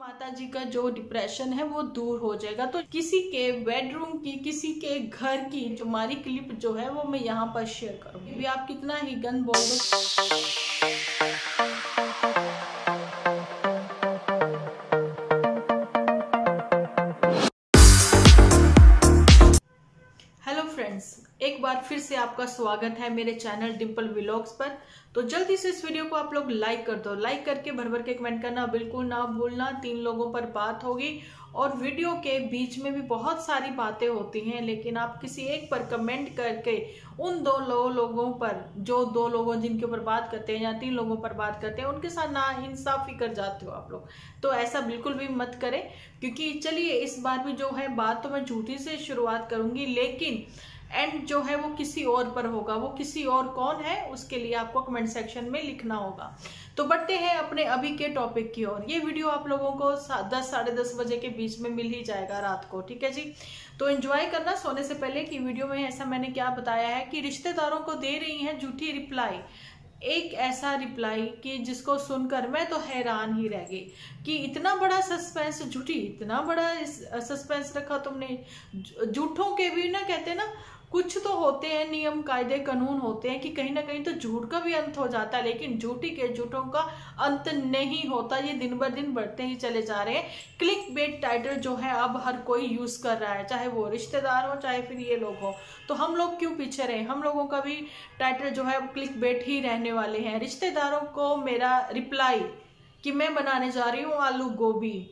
माता जी का जो डिप्रेशन है वो दूर हो जाएगा। तो किसी के बेडरूम की, किसी के घर की जो हमारी क्लिप जो है वो मैं यहाँ पर शेयर करूंगी। भी आप कितना ही गन बोल दो। हेलो फ्रेंड्स, एक बार फिर से आपका स्वागत है मेरे चैनल डिम्पल व्लॉग्स पर। तो जल्दी से इस वीडियो को आप लोग लाइक कर दो। लाइक करके भर भर के कमेंट करना बिल्कुल ना भूलना। 3 लोगों पर बात होगी और वीडियो के बीच में भी बहुत सारी बातें होती हैं, लेकिन आप किसी एक पर कमेंट करके उन 2 लोगों पर, जो 2 लोगों जिनके ऊपर बात करते हैं या 3 लोगों पर बात करते हैं, उनके साथ ना इंसाफी कर जाते हो आप लोग। तो ऐसा बिल्कुल भी मत करें, क्योंकि चलिए इस बार भी जो है बात तो मैं झूठी से शुरुआत करूंगी, लेकिन एंड जो है वो किसी और पर होगा। वो किसी और कौन है उसके लिए आपको कमेंट सेक्शन में लिखना होगा। तो बढ़ते हैं अपने अभी के टॉपिक की ओर। ये वीडियो आप लोगों को 10 साढ़े 10 बजे के बीच में मिल ही जाएगा रात को, ठीक है जी। तो एंजॉय करना सोने से पहले कि वीडियो में ऐसा मैंने क्या बताया है कि रिश्तेदारों को दे रही हैं झूठी रिप्लाई। एक ऐसा रिप्लाई कि जिसको सुनकर मैं तो हैरान ही रह गई कि इतना बड़ा सस्पेंस, झूठी इतना बड़ा सस्पेंस रखा तुमने। झूठों के भी ना, कहते ना, कुछ तो होते हैं नियम कायदे कानून होते हैं कि कहीं ना कहीं तो झूठ का भी अंत हो जाता है, लेकिन झूठी के झूठों का अंत नहीं होता। ये दिन ब दिन बढ़ते ही चले जा रहे हैं। क्लिक बेट टाइटल जो है अब हर कोई यूज कर रहा है, चाहे वो रिश्तेदार हो चाहे फिर ये लोग हो। तो हम लोग क्यों पीछे रहे? हम लोगों का भी टाइटल जो है क्लिक बेट ही रहने वाले हैं। रिश्तेदारों को मेरा रिप्लाई कि मैं बनाने जा रही हूँ आलू गोभी,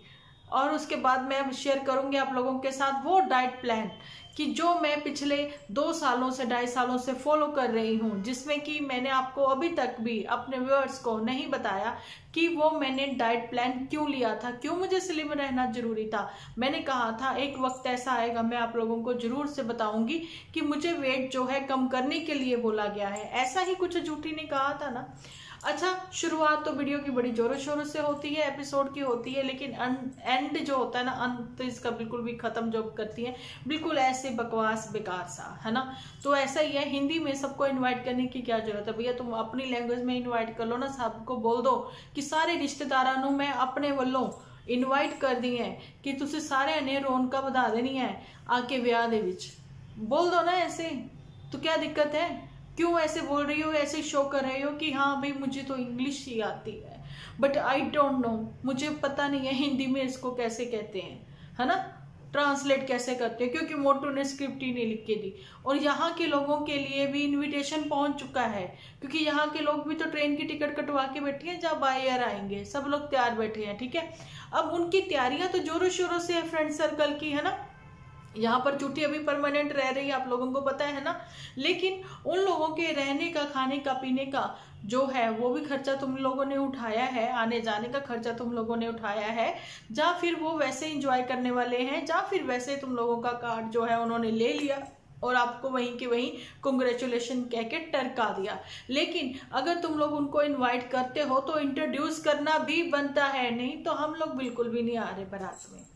और उसके बाद मैं शेयर करूंगी आप लोगों के साथ वो डाइट प्लान कि जो मैं पिछले 2 सालों से, 2.5 सालों से फॉलो कर रही हूँ, जिसमें कि मैंने आपको अभी तक भी अपने व्यूअर्स को नहीं बताया कि वो मैंने डाइट प्लान क्यों लिया था, क्यों मुझे स्लिम रहना जरूरी था। मैंने कहा था एक वक्त ऐसा आएगा, मैं आप लोगों को जरूर से बताऊंगी कि मुझे वेट जो है कम करने के लिए बोला गया है। ऐसा ही कुछ झूठी ने कहा था ना। अच्छा, शुरुआत तो वीडियो की बड़ी जोरों शोरों से होती है, एपिसोड की होती है, लेकिन एंड जो होता है ना, अंत तो इसका बिल्कुल भी खत्म जो करती है, बिल्कुल ऐसे बकवास बेकार सा, है ना। तो ऐसा ही है, हिंदी में सबको इनवाइट करने की क्या जरूरत है भैया? तुम अपनी लैंग्वेज में इनवाइट कर लो ना। सबको बोल दो कि सारे रिश्तेदारों मैं अपने वालों इनवाइट कर दी है कि तुझे सारे ने रौनक बढ़ा देनी है आके ब्याह दे विच। बोल दो ना ऐसे, तो क्या दिक्कत है? क्यों ऐसे बोल रही हो, ऐसे शो कर रहे हो कि हाँ भाई मुझे तो इंग्लिश ही आती है, बट आई डोंट नो, मुझे पता नहीं है हिंदी में इसको कैसे कहते हैं, है ना, ट्रांसलेट कैसे करते हैं, क्योंकि मोटू ने स्क्रिप्ट ही नहीं लिख के दी। और यहाँ के लोगों के लिए भी इनविटेशन पहुंच चुका है, क्योंकि यहाँ के लोग भी तो ट्रेन की टिकट कटवा के बैठे हैं जब बाय एयर आएंगे, सब लोग तैयार बैठे हैं, ठीक है। अब उनकी तैयारियां तो जोरों शोरों से है फ्रेंड सर्कल की, है ना। यहाँ पर छुट्टी अभी परमानेंट रह रही है, आप लोगों को पता है ना, लेकिन उन लोगों के रहने का, खाने का, पीने का जो है वो भी खर्चा तुम लोगों ने उठाया है, आने जाने का खर्चा तुम लोगों ने उठाया है, या फिर वो वैसे एंजॉय करने वाले हैं, या फिर वैसे तुम लोगों का कार्ड जो है उन्होंने ले लिया और आपको वहीं के वहीं कांग्रेचुलेशन कह के टरका दिया। लेकिन अगर तुम लोग उनको इनवाइट करते हो तो इंट्रोड्यूस करना भी बनता है, नहीं तो हम लोग बिल्कुल भी नहीं आ रहे बारात में।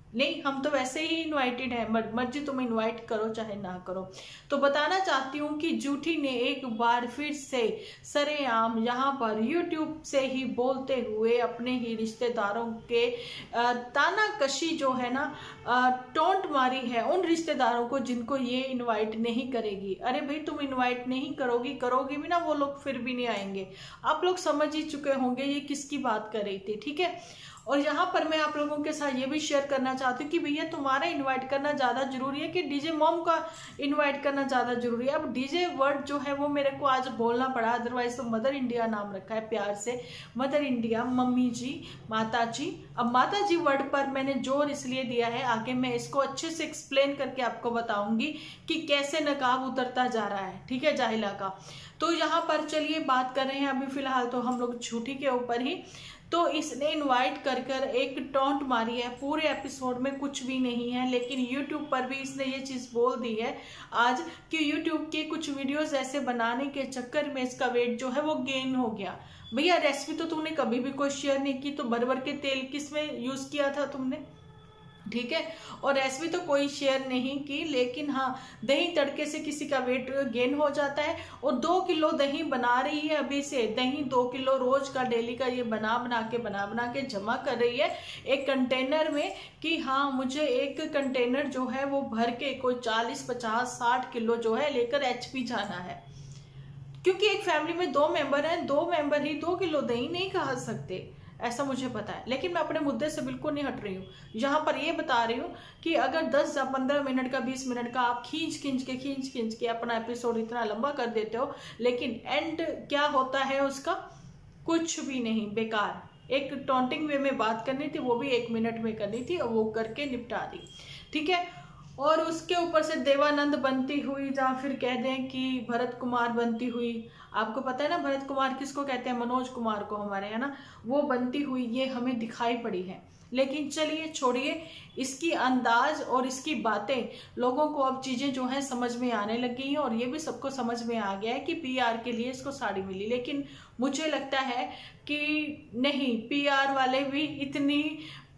नहीं, हम तो वैसे ही इनवाइटेड है, मर्जी तुम इनवाइट करो चाहे ना करो। तो बताना चाहती हूँ कि झूठी ने एक बार फिर से सरेआम यहाँ पर यूट्यूब से ही बोलते हुए अपने ही रिश्तेदारों के तानाकशी जो है ना, टोंट मारी है उन रिश्तेदारों को जिनको ये इनवाइट नहीं करेगी। अरे भाई, तुम इनवाइट नहीं करोगी भी ना, वो लोग फिर भी नहीं आएंगे। आप लोग समझ ही चुके होंगे ये किसकी बात कर रही थी, ठीक है। और यहाँ पर मैं आप लोगों के साथ ये भी शेयर करना चाहती हूँ कि भैया तुम्हारा इनवाइट करना ज़्यादा जरूरी है कि डीजे मॉम का इनवाइट करना ज़्यादा जरूरी है। अब डीजे वर्ड जो है वो मेरे को आज बोलना पड़ा, अदरवाइज तो मदर इंडिया नाम रखा है प्यार से, मदर इंडिया, मम्मी जी, माता जी। अब माता जी वर्ड पर मैंने जोर इसलिए दिया है, आगे मैं इसको अच्छे से एक्सप्लेन करके आपको बताऊंगी कि कैसे नकाब उतरता जा रहा है, ठीक है, जाहिला का। तो यहाँ पर चलिए बात कर रहे हैं अभी फिलहाल तो हम लोग झूठी के ऊपर ही। तो इसने इनवाइट कर एक टॉन्ट मारी है, पूरे एपिसोड में कुछ भी नहीं है, लेकिन यूट्यूब पर भी इसने ये चीज़ बोल दी है आज कि यूट्यूब के कुछ वीडियोस ऐसे बनाने के चक्कर में इसका वेट जो है वो गेन हो गया। भैया रेसिपी तो तुमने कभी भी कोई शेयर नहीं की, तो बरबर के तेल किस में यूज़ किया था तुमने, ठीक है। और रेसिपी तो कोई शेयर नहीं की, लेकिन हाँ दही तड़के से किसी का वेट गेन हो जाता है। और 2 किलो दही बना रही है अभी से, दही 2 किलो रोज का डेली का ये बना बना के जमा कर रही है एक कंटेनर में, कि हाँ मुझे एक कंटेनर जो है वो भर के कोई 40 50 60 किलो जो है लेकर एचपी जाना है। क्योंकि एक फैमिली में 2 मेंबर हैं, 2 मेंबर ही 2 किलो दही नहीं खा सकते, ऐसा मुझे पता है। लेकिन मैं अपने मुद्दे से बिल्कुल नहीं हट रही हूँ। यहाँ पर ये बता रही हूँ कि अगर 10 या 15 मिनट का 20 मिनट का आप खींच के अपना एपिसोड इतना लंबा कर देते हो, लेकिन एंड क्या होता है उसका? कुछ भी नहीं, बेकार। एक टॉन्टिंग वे में बात करनी थी, वो भी 1 मिनट में करनी थी, और वो करके निपटा दी, ठीक है। और उसके ऊपर से देवानंद बनती हुई, या फिर कह दें कि भरत कुमार बनती हुई। आपको पता है ना भरत कुमार किसको कहते हैं? मनोज कुमार को हमारे, है ना, वो बनती हुई ये हमें दिखाई पड़ी है। लेकिन चलिए छोड़िए, इसकी अंदाज और इसकी बातें, लोगों को अब चीजें जो है समझ में आने लगी हैं, और ये भी सबको समझ में आ गया है कि पीआर के लिए इसको साड़ी मिली। लेकिन मुझे लगता है कि नहीं, पीआर वाले भी इतनी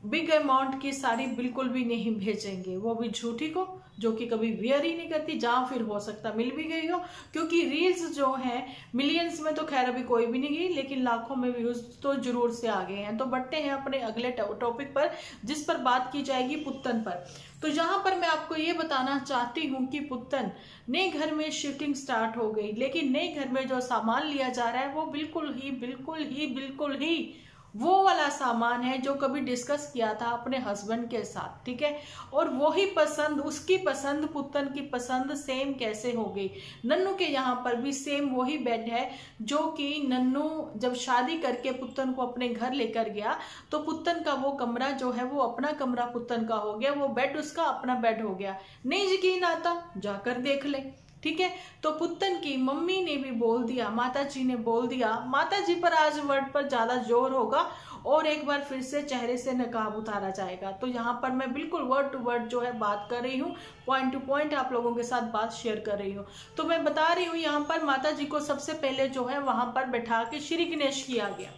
बिग अमाउंट की साड़ी बिल्कुल भी नहीं भेजेंगे, वो भी झूठी को, जो कि कभी वेयर ही नहीं करती, जहां फिर हो सकता मिल भी गई हो। क्योंकि रील्स जो हैं मिलियंस में तो खैर अभी कोई भी नहीं गई, लेकिन लाखों में व्यूज तो जरूर से आ गए हैं। तो बढ़ते हैं अपने अगले टॉपिक पर, जिस पर बात की जाएगी पुत्तन पर। तो यहाँ पर मैं आपको ये बताना चाहती हूँ कि पुत्तन नए घर में शिफ्टिंग स्टार्ट हो गई, लेकिन नए घर में जो सामान लिया जा रहा है वो बिल्कुल ही वो वाला सामान है जो कभी डिस्कस किया था अपने हस्बैंड के साथ, ठीक है। और वही पसंद, उसकी पसंद पुत्तन की पसंद सेम कैसे हो गई? नन्नू के यहाँ पर भी सेम वही बेड है जो कि नन्नू जब शादी करके पुत्तन को अपने घर लेकर गया, तो पुत्तन का वो कमरा जो है वो अपना कमरा पुत्तन का हो गया, वो बेड उसका अपना बेड हो गया। नहीं यकीन आता? जाकर देख ले, ठीक है। तो पुत्तन की मम्मी ने भी बोल दिया, माता जी ने बोल दिया, माता जी पर आज वर्ड पर ज्यादा जोर होगा और एक बार फिर से चेहरे से नकाब उतारा जाएगा। तो यहाँ पर मैं बिल्कुल वर्ड टू वर्ड जो है बात कर रही हूँ, पॉइंट टू पॉइंट आप लोगों के साथ बात शेयर कर रही हूँ। तो मैं बता रही हूँ यहाँ पर माता जी को सबसे पहले जो है वहां पर बैठा के श्री गणेश किया गया,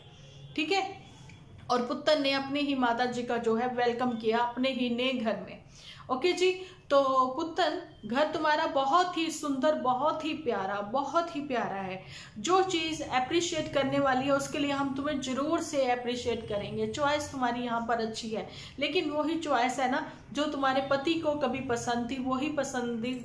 ठीक है। और पुत्तन ने अपनी ही माता जी का जो है वेलकम किया अपने ही नए घर में। ओके जी। तो पुत्तन, घर तुम्हारा बहुत ही सुंदर, बहुत ही प्यारा है। जो चीज अप्रिशिएट करने वाली है उसके लिए हम तुम्हें जरूर से अप्रिशिएट करेंगे। चॉइस तुम्हारी यहाँ पर अच्छी है, लेकिन वही चॉइस है ना जो तुम्हारे पति को कभी पसंद थी, वही पसंदी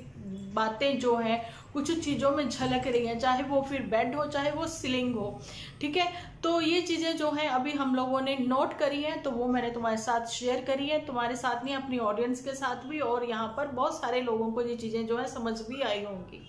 बातें जो है कुछ चीजों में झलक रही हैं, चाहे वो फिर बेड हो चाहे वो सीलिंग हो, ठीक है। तो ये चीजें जो हैं अभी हम लोगों ने नोट करी हैं, तो वो मैंने तुम्हारे साथ शेयर करी है, तुम्हारे साथ नहीं अपनी ऑडियंस के साथ भी। और यहाँ पर बहुत सारे लोगों को ये चीजें जो है समझ भी आई होंगी।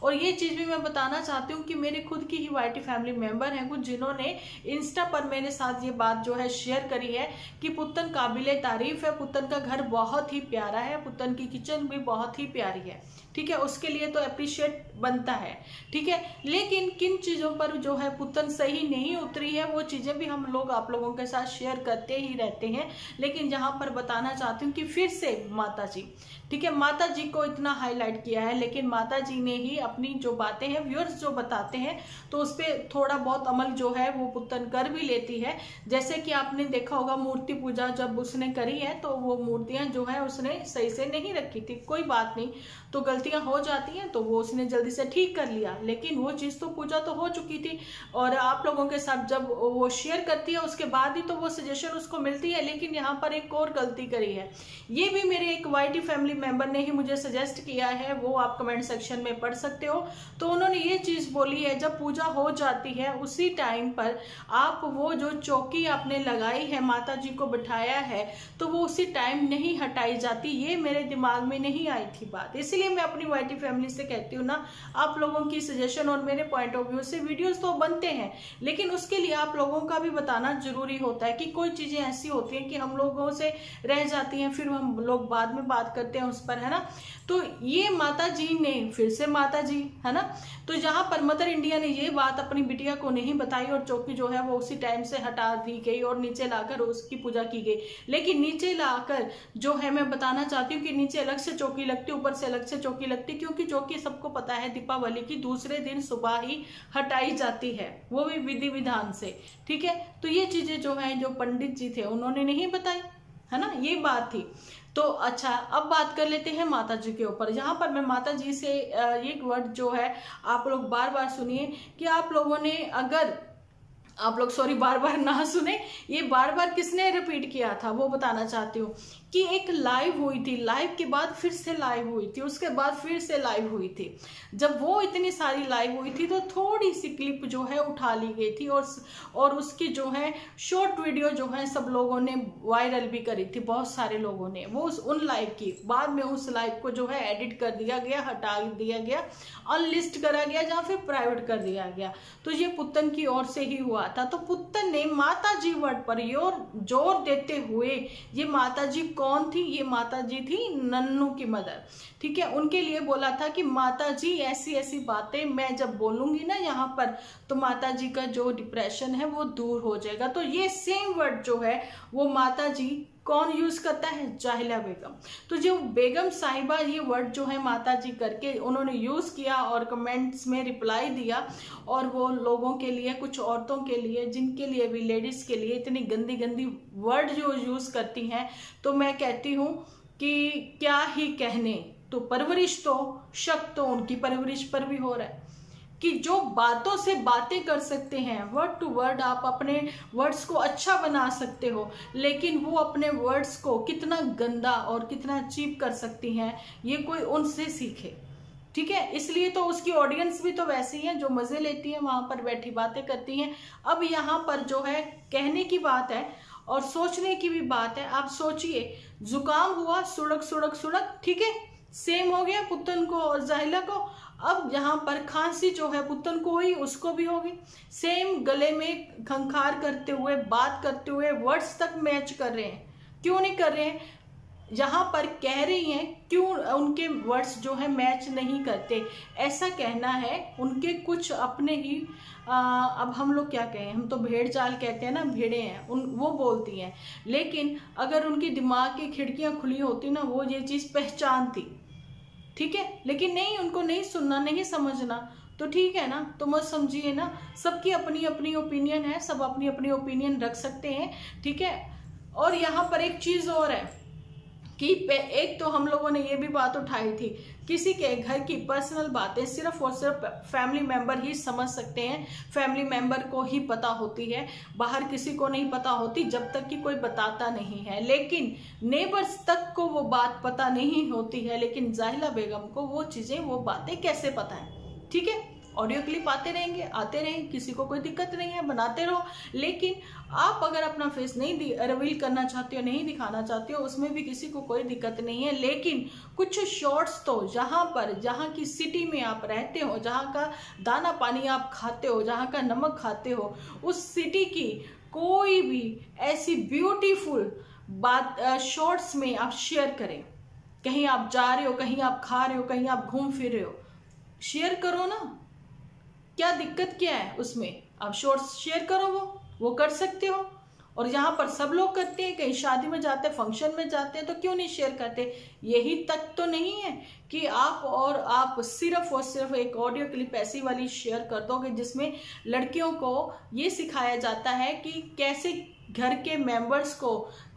और ये चीज भी मैं बताना चाहती हूँ कि मेरे खुद की ही वाईटी फैमिली मेंबर हैं कुछ, जिन्होंने इंस्टा पर मेरे साथ ये बात जो है शेयर करी है कि पुत्तन काबिले तारीफ है, पुत्तन का घर बहुत ही प्यारा है, पुत्तन की किचन भी बहुत ही प्यारी है, ठीक है। उसके लिए तो अप्रिशिएट बनता है, ठीक है। लेकिन किन चीजों पर जो है पुत्तन सही नहीं उतरी है, वो चीजें भी हम लोग आप लोगों के साथ शेयर करते ही रहते हैं। लेकिन जहां पर बताना चाहती हूँ कि फिर से माता जी, ठीक है, माता जी को इतना हाईलाइट किया है, लेकिन माता जी ने ही अपनी जो बातें हैं व्यूअर्स जो बताते हैं तो उस पर थोड़ा बहुत अमल जो है वो पुत्तन कर भी लेती है। जैसे कि आपने देखा होगा मूर्ति पूजा जब उसने करी है तो वो मूर्तियां जो है उसने सही से नहीं रखी थी। कोई बात नहीं, तो गलतियां हो जाती हैं तो वो उसने जल्दी से ठीक कर लिया, लेकिन वो चीज तो पूजा तो हो चुकी थी। और आप लोगों के साथ जब वो शेयर करती है उसके बाद ही तो वो सजेशन उसको मिलती है। लेकिन यहाँ पर एक और गलती करी है, ये भी मेरे एक वाईटी फैमिली मेंबर ने ही मुझे सजेस्ट किया है, वो आप कमेंट सेक्शन में पढ़ सकते हो। तो उन्होंने ये चीज बोली है, जब पूजा हो जाती है उसी टाइम पर आप वो जो चौकी आपने लगाई है, माता जी को बिठाया है, तो वो उसी टाइम नहीं हटाई जाती। ये मेरे दिमाग में नहीं आई थी बात, इसलिए मैं अपनी वाईटी फैमिली से कहती हूँ ना, आप लोगों की सजेशन और मेरे पॉइंट ऑफ व्यू से वीडियोस तो बनते हैं, लेकिन उसके लिए आप लोगों का भी बताना जरूरी होता है कि कोई चीजें ऐसी होती हैं कि हम लोगों से रह जाती हैं, फिर हम लोग बाद में बात करते हैं उस पर, है ना। तो ये माता जी ने, फिर से माता जी, है ना, तो जहां पर मदर इंडिया ने ये बात अपनी बिटिया को नहीं बताई और चौकी जो है वो उसी टाइम से हटा दी गई और नीचे लाकर उसकी पूजा की गई। लेकिन नीचे लाकर जो है मैं बताना चाहती हूँ कि नीचे अलग से चौकी लगती, ऊपर से अलग से चौकी लगती, क्योंकि चौकी सबको पता है दीपावली की दूसरे दिन सुबह ही हटाई जाती है, वो भी विधि विधान से, ठीक है। तो ये चीजें जो है जो पंडित जी थे उन्होंने नहीं बताई, है ना, ये बात थी। तो अच्छा, अब बात कर लेते हैं माता जी के ऊपर। यहाँ पर मैं माता जी से एक वर्ड जो है आप लोग बार बार सुनिए कि आप लोगों ने, अगर आप लोग सॉरी बार बार ना सुने, ये बार बार किसने रिपीट किया था वो बताना चाहती हूँ कि एक लाइव हुई थी, लाइव के बाद फिर से लाइव हुई थी, उसके बाद फिर से लाइव हुई थी। जब वो इतनी सारी लाइव हुई थी तो थोड़ी सी क्लिप जो है उठा ली गई थी और उसकी जो है शॉर्ट वीडियो जो है सब लोगों ने वायरल भी करी थी, बहुत सारे लोगों ने। वो उन लाइव की बाद में उस लाइव को जो है एडिट कर दिया गया, हटा दिया गया, अनलिस्ट करा गया या फिर प्राइवेट कर दिया गया। तो ये पुत्तन की ओर से ही हुआ था। तो पुत्तन ने माता जी वर्ड पर जोर देते हुए, ये माता जी कौन थी? ये माता जी थी नन्नू की मदर, ठीक है। उनके लिए बोला था कि माता जी ऐसी ऐसी बातें मैं जब बोलूंगी ना यहाँ पर, तो माता जी का जो डिप्रेशन है वो दूर हो जाएगा। तो ये सेम वर्ड जो है वो माता जी कौन यूज करता है? जाहिला बेगम। तो जो बेगम साहिबा ये वर्ड जो है माता जी करके उन्होंने यूज किया और कमेंट्स में रिप्लाई दिया, और वो लोगों के लिए, कुछ औरतों के लिए, जिनके लिए भी, लेडीज के लिए इतनी गंदी गंदी वर्ड जो यूज करती हैं, तो मैं कहती हूँ कि क्या ही कहने। तो परवरिश तो, शक तो उनकी परवरिश पर भी हो रहा है कि जो बातों से बातें कर सकते हैं, वर्ड टू वर्ड आप अपने वर्ड्स को अच्छा बना सकते हो, लेकिन वो अपने वर्ड्स को कितना गंदा और कितना चीप कर सकती हैं, ये कोई उनसे सीखे, ठीक है। इसलिए तो उसकी ऑडियंस भी तो वैसी है, जो मजे लेती है, वहां पर बैठी बातें करती हैं। अब यहाँ पर जो है कहने की बात है और सोचने की भी बात है। आप सोचिए, जुकाम हुआ, सुड़क सुड़क सुड़क, ठीक है, सेम हो गया पुत्तन को और जाहिला को। अब यहाँ पर खांसी जो है पुत्तन को हुई, उसको भी होगी, सेम गले में खंखार करते हुए, बात करते हुए, वर्ड्स तक मैच कर रहे हैं। क्यों नहीं कर रहे हैं? यहाँ पर कह रही हैं क्यों उनके वर्ड्स जो है मैच नहीं करते, ऐसा कहना है उनके कुछ अपने ही अब हम लोग क्या कहें, हम तो भेड़ चाल कहते हैं ना, भेड़े हैं वो बोलती हैं। लेकिन अगर उनकी दिमाग की खिड़कियां खुली होती ना, वो ये चीज पहचानती, ठीक है। लेकिन नहीं, उनको नहीं सुनना, नहीं समझना, तो ठीक है ना। तो मत समझिए ना, सबकी अपनी अपनी ओपिनियन है, सब अपनी अपनी ओपिनियन रख सकते हैं, ठीक है। और यहाँ पर एक चीज और है कि एक तो हम लोगों ने ये भी बात उठाई थी, किसी के घर की पर्सनल बातें सिर्फ और सिर्फ फैमिली मेंबर ही समझ सकते हैं, फैमिली मेंबर को ही पता होती है, बाहर किसी को नहीं पता होती जब तक कि कोई बताता नहीं है। लेकिन नेबर्स तक को वो बात पता नहीं होती है, लेकिन जाहिला बेगम को वो चीजें, वो बातें कैसे पता है, ठीक है। ऑडियो क्लिप आते रहेंगे, आते रहेंगे, किसी को कोई दिक्कत नहीं है, बनाते रहो। लेकिन आप अगर अपना फेस नहीं रिवील करना चाहते हो, नहीं दिखाना चाहते हो, उसमें भी किसी को कोई दिक्कत नहीं है। लेकिन कुछ शॉर्ट्स तो जहाँ की सिटी में आप रहते हो, जहाँ का दाना पानी आप खाते हो, जहाँ का नमक खाते हो, उस सिटी की कोई भी ऐसी ब्यूटीफुल बात शॉर्ट्स में आप शेयर करें। कहीं आप जा रहे हो, कहीं आप खा रहे हो, कहीं आप घूम फिर रहे हो, शेयर करो ना, क्या दिक्कत क्या है उसमें? आप शॉर्ट्स शेयर करो, वो कर सकते हो। और यहाँ पर सब लोग करते हैं, कहीं शादी में जाते हैं, फंक्शन में जाते हैं, तो क्यों नहीं शेयर करते? यही तक तो नहीं है कि आप सिर्फ और सिर्फ एक ऑडियो क्लिप ऐसी वाली शेयर कर दोगे जिसमें लड़कियों को ये सिखाया जाता है कि कैसे घर के मेंबर्स को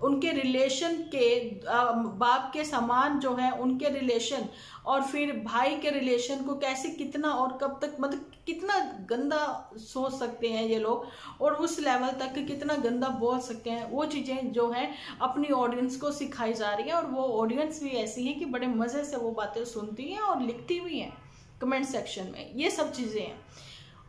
उनके रिलेशन के बाप के समान जो है उनके रिलेशन, और फिर भाई के रिलेशन को कैसे, कितना और कब तक, मतलब कितना गंदा सोच सकते हैं ये लोग, और उस लेवल तक कितना गंदा बोल सकते हैं। वो चीज़ें जो हैं अपनी ऑडियंस को सिखाई जा रही है, और वो ऑडियंस भी ऐसी है कि बड़े मज़े से वो बातें सुनती हैं और लिखती भी हैं कमेंट सेक्शन में, ये सब चीज़ें हैं।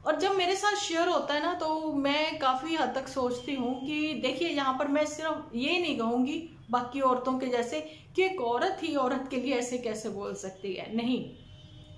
और जब मेरे साथ शेयर होता है ना, तो मैं काफ़ी हद तक सोचती हूँ कि देखिए, यहाँ पर मैं सिर्फ ये नहीं कहूँगी बाकी औरतों के जैसे कि एक औरत ही औरत के लिए ऐसे कैसे बोल सकती है, नहीं।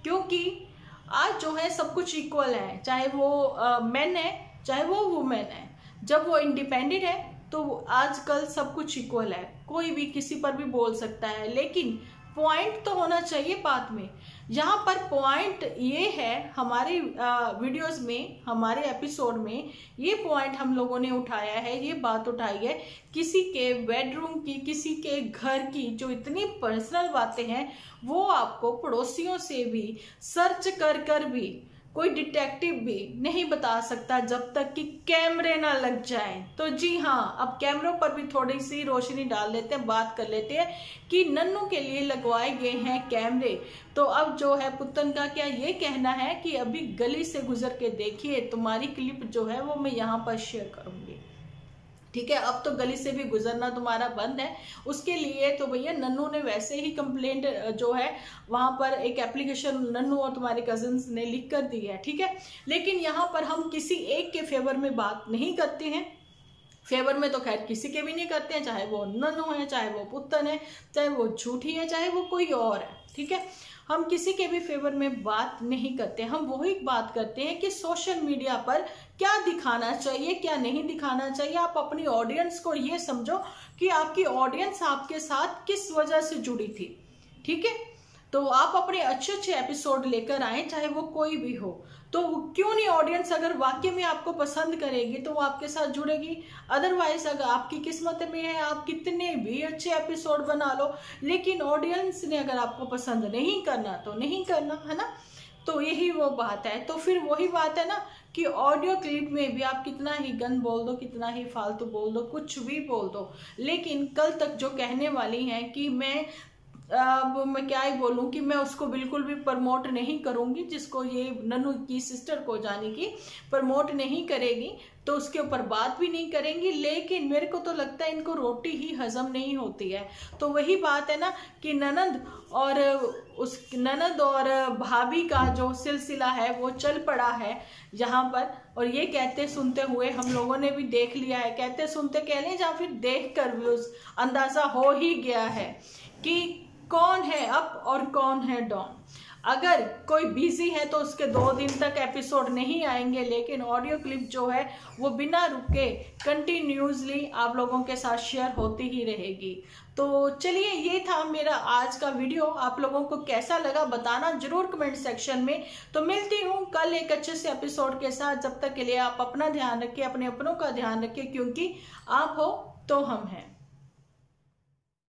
क्योंकि आज जो है सब कुछ इक्वल है, चाहे वो मेन है, चाहे वो वुमेन है। जब वो इंडिपेंडेंट है तो आजकल सब कुछ इक्वल है, कोई भी किसी पर भी बोल सकता है। लेकिन पॉइंट तो होना चाहिए बात में। यहाँ पर पॉइंट ये है, हमारे वीडियोस में, हमारे एपिसोड में ये पॉइंट हम लोगों ने उठाया है, ये बात उठाई है, किसी के बेडरूम की, किसी के घर की जो इतनी पर्सनल बातें हैं, वो आपको पड़ोसियों से भी सर्च कर भी कोई डिटेक्टिव भी नहीं बता सकता जब तक कि कैमरे ना लग जाए। तो जी हाँ, अब कैमरों पर भी थोड़ी सी रोशनी डाल लेते हैं, बात कर लेते हैं कि नन्नू के लिए लगवाए गए हैं कैमरे। तो अब जो है पुतन का क्या ये कहना है कि अभी गली से गुजर के देखिए, तुम्हारी क्लिप जो है वो मैं यहाँ पर शेयर करूंगी, ठीक है। अब तो गली से भी गुजरना तुम्हारा बंद है। उसके लिए तो भैया नन्नू ने वैसे ही कंप्लेंट जो है वहां पर एक एप्लीकेशन नन्नू और तुम्हारे कजिन्स ने लिख कर दी है, ठीक है। लेकिन यहाँ पर हम किसी एक के फेवर में बात नहीं करते हैं। फेवर में तो खैर किसी के भी नहीं करते हैं, चाहे वो नन्नू है, चाहे वो पुतन है, चाहे वो झूठी है, चाहे वो कोई और है, ठीक है। हम किसी के भी फेवर में बात नहीं करते। हम वही बात करते हैं कि सोशल मीडिया पर क्या दिखाना चाहिए, क्या नहीं दिखाना चाहिए। आप अपनी ऑडियंस को ये समझो कि आपकी ऑडियंस आपके साथ किस वजह से जुड़ी थी, ठीक है। तो आप अपने अच्छे अच्छे एपिसोड लेकर आए, चाहे वो कोई भी हो। तो क्यों नहीं, ऑडियंस अगर वाकई में आपको पसंद करेगी तो वो आपके साथ जुड़ेगी। अदरवाइज अगर आपकी किस्मत में है, आप कितने भी अच्छे एपिसोड बना लो, लेकिन ऑडियंस ने अगर आपको पसंद नहीं करना तो नहीं करना, है ना। तो यही वो बात है। तो फिर वही बात है ना कि ऑडियो क्लिप में भी आप कितना ही गंद बोल दो, कितना ही फालतू बोल दो, कुछ भी बोल दो, लेकिन कल तक जो कहने वाली हैं कि मैं क्या ही बोलूं कि मैं उसको बिल्कुल भी प्रमोट नहीं करूंगी, जिसको ये नन्नू की सिस्टर को जाने की प्रमोट नहीं करेगी, तो उसके ऊपर बात भी नहीं करेंगी। लेकिन मेरे को तो लगता है इनको रोटी ही हजम नहीं होती है। तो वही बात है ना कि ननद और भाभी का जो सिलसिला है वो चल पड़ा है यहाँ पर। और ये कहते सुनते हुए हम लोगों ने भी देख लिया है, कहते सुनते कह लें या फिर देख कर भी उस अंदाजा हो ही गया है कि कौन है अप और कौन है डाउन। अगर कोई बिजी है तो उसके 2 दिन तक एपिसोड नहीं आएंगे, लेकिन ऑडियो क्लिप जो है वो बिना रुके कंटिन्यूसली आप लोगों के साथ शेयर होती ही रहेगी। तो चलिए, ये था मेरा आज का वीडियो। आप लोगों को कैसा लगा बताना जरूर कमेंट सेक्शन में। तो मिलती हूँ कल एक अच्छे से एपिसोड के साथ। जब तक के लिए आप अपना ध्यान रखिए, अपने अपनों का ध्यान रखिए, क्योंकि आप हो तो हम हैं।